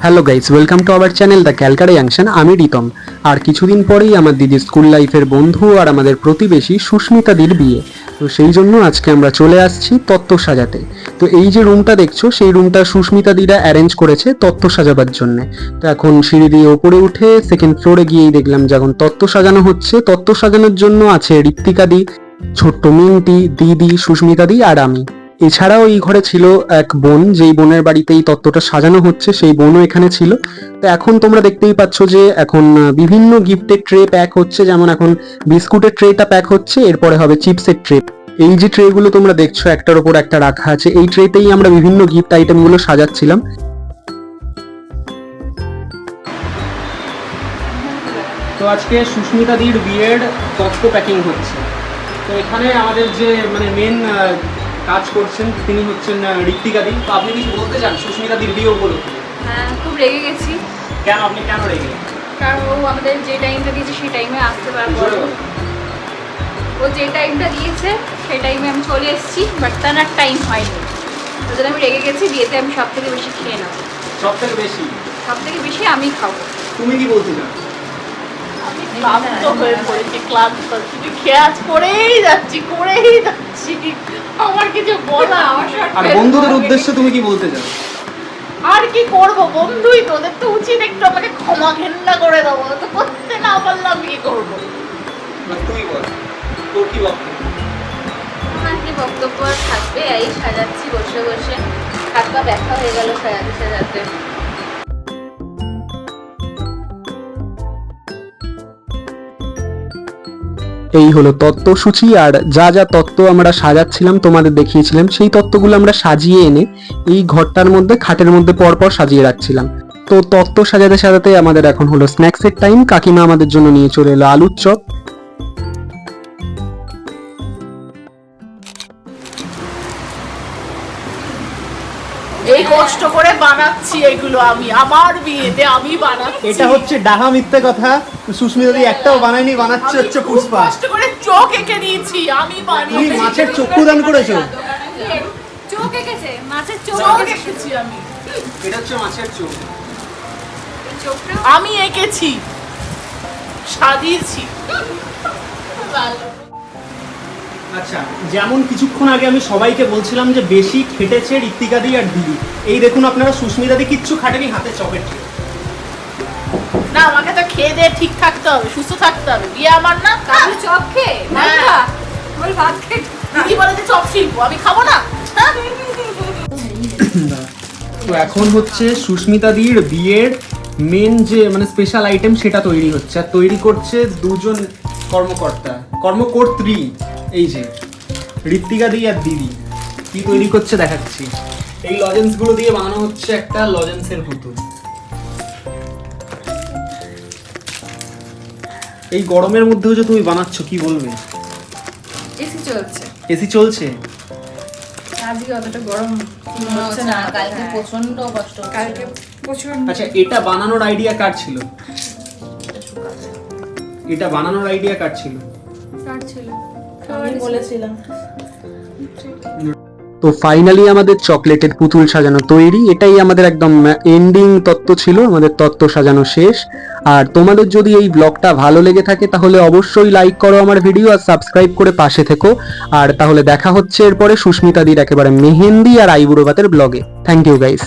Hello guys, welcome to our channel the Calcutta junction. আমি রিতম। আর কিছুদিন পরেই আমার দিদির স্কুল লাইফের বন্ধু আর আমাদের প্রতিবেশী সুস্মিতাদির বিয়ে। তো সেই জন্য আজকে আমরা চলে আসছি তত্ত্ব সাজাতে। তো এই যে রুমটা দেখছো, সেই রুমটা সুস্মিতাদিরা অ্যারেঞ্জ করেছে তত্ত্ব সাজাবার জন্য। তো এখন সিঁড়ি দিয়ে ওপরে উঠে সেকেন্ড ফ্লোরে গিয়েই দেখলাম যখন তত্ত্ব সাজানো হচ্ছে। তত্ত্ব সাজানোর জন্য আছে ঋত্বিকাদি, ছোট্ট মিন্টি, দিদি, সুস্মিতাদি আর আমি। এছাড়াও এই ঘরে ছিল এক বোন, যেই বোনের বাড়িতে এই তত্ত্বটা সাজানো হচ্ছে সেই বোনও এখানে ছিল। তো এখন তোমরা দেখতেই পাচ্ছ যে এখন বিভিন্ন গিফটের ট্রে প্যাক হচ্ছে। যেমন এখন বিস্কুটের ট্রেটা প্যাক হচ্ছে, এরপরে হবে চিপসের ট্রে। এই যে ট্রে গুলো তোমরা দেখছো একটার উপর একটা রাখা আছে, এই ট্রেতেই আমরা বিভিন্ন গিফট আইটেম গুলো সাজাচ্ছিলাম। তো আজকে সুস্মিতাদির বিয়ের তত্ত্ব প্যাকিং হচ্ছে। তো এখানে আমাদের যে মেন কাজ করছেন তিনি হচ্ছেন ঋত্বিকাদি। তো আপনি কিছু বলতে চান সুস্মিতাদির বিয়ে উপলক্ষে? হ্যাঁ, খুব রেগে গেছি। কেন, আপনি কেন রেগে? কারণ ও আমাদের যে টাইমটা দিয়েছে সেই টাইমে আসতে পারবো। ও যে টাইমটা দিয়েছে সেই টাইমে আমি চলে এসেছি, বাট তার আর টাইম হয়নি। ওই জন্য আমি রেগে গেছি। বিয়েতে আমি সব থেকে বেশি খেয়ে নেবো। সব থেকে বেশি আমি খাবো। তুমি কি বলতে চাও? আমি ক্লান্ত হয়ে পড়েছি, ক্লান্ত। শুধু খেয়াল করেই যাচ্ছি। আমার কিছু বলা, আর বন্ধুদের উদ্দেশ্যে তুমি কি বলতে চাও? আর কি করবো, বন্ধুই তোদের তো উচিত একটু আমাকে ক্ষমা ঘেন্না করে দেবো। তো করতে না পারলাম কি করবো? তুই বল, তোর কি বক্তব্য? আমার কি বক্তব্য আর থাকবে? এই সাজাচ্ছি বসে বসে, হাত পা ব্যথা হয়ে গেল সাজাতে সাজাতে। এই হলো তত্ত্বসূচি। আর যা যা তত্ত্ব আমরা সাজাচ্ছিলাম তোমাদের দেখিয়েছিলাম, সেই তত্ত্বগুলো আমরা সাজিয়ে এনে এই ঘরটার মধ্যে খাটের মধ্যে পরপর সাজিয়ে রাখছিলাম। তো তত্ত্ব সাজাতে সাজাতে আমাদের এখন হলো স্ন্যাক্সের টাইম। কাকিমা আমাদের জন্য নিয়ে চলে এলো আলুর চপ। এই কষ্ট করে বানাচ্ছি এগুলো, আমি আমার বিয়েতে আমি বানাচ্ছি। এটা হচ্ছে ডাহা মিথ্যে কথা। সুস্মিতাদি একটাও বানায়নি, বানাচ্ছে হচ্ছে পুষ্পা। কষ্ট করে চোখ এঁকে দিয়েছি, আমি তুমি বানিয়েছি। মাছের চক্ষু দান করেছো। চোখ এঁকেছে, মাছের চোখ চোখ এঁকেছি আমি। এটা হচ্ছে মাছের চোখ। আমি এঁকেছি, সাজিয়েছি। আচ্ছা, যেমন কিছুক্ষণ আগে আমি সবাইকে বলছিলাম যে বেশি খেটেছে ঋত্বিকাদি আর দিদি। এই দেখুন আপনারা, সুস্মিতাদি কিচ্ছু খাটেনি, হাতে চপের ট্রে। না, আমাকে তো খেয়ে দিয়ে ঠিক থাকতে হবে, সুস্থ থাকতে হবে। বিয়ে আমার না। কাজু চপ খেয়ে হ্যাঁ। বল ভাত খেয়ে দিদি বলে যে চপ শিল্প, আমি খাবো না। হ্যাঁ? তো এখন হচ্ছে সুস্মিতাদির বিয়ের মেন যে স্পেশাল আইটেম সেটা তৈরি হচ্ছে। আর তৈরি করছে দুজন কর্মকর্ত্রী। এই যে ঋত্বিকাদি আর দিদি কি তৈরি করছে দেখাচ্ছি। এই লজেন্স গুলো দিয়ে বানানো হচ্ছে একটা লজেন্সের পুতুল। এই গরমের মধ্যেও যে তুমি বানাচ্ছ, কি বলবে? এসি চলছে। এসি চলছে? আজকে অতটা গরম হচ্ছে না, কালকে প্রচন্ড কষ্ট হচ্ছে। কালকে প্রচুর। আচ্ছা, এটা বানানোর আইডিয়া কার ছিল? কার ছিল? আমি বলেছিলাম। তো ফাইনালি আমাদের চকলেটের পুতুল সাজানো তৈরি। এটাই আমাদের একদম এন্ডিং তত্ত্ব ছিল, আমাদের তত্ত্ব সাজানো শেষ। আর তোমাদের যদি এই ব্লগটা ভালো লেগে থাকে তাহলে অবশ্যই লাইক করো আমার ভিডিও আর সাবস্ক্রাইব করে পাশে থেকো। আর তাহলে দেখা হচ্ছে এরপরে সুস্মিতাদির একেবারে মেহেন্দি আর আইবুড়ো ভাতের ব্লগে। Thank you guys.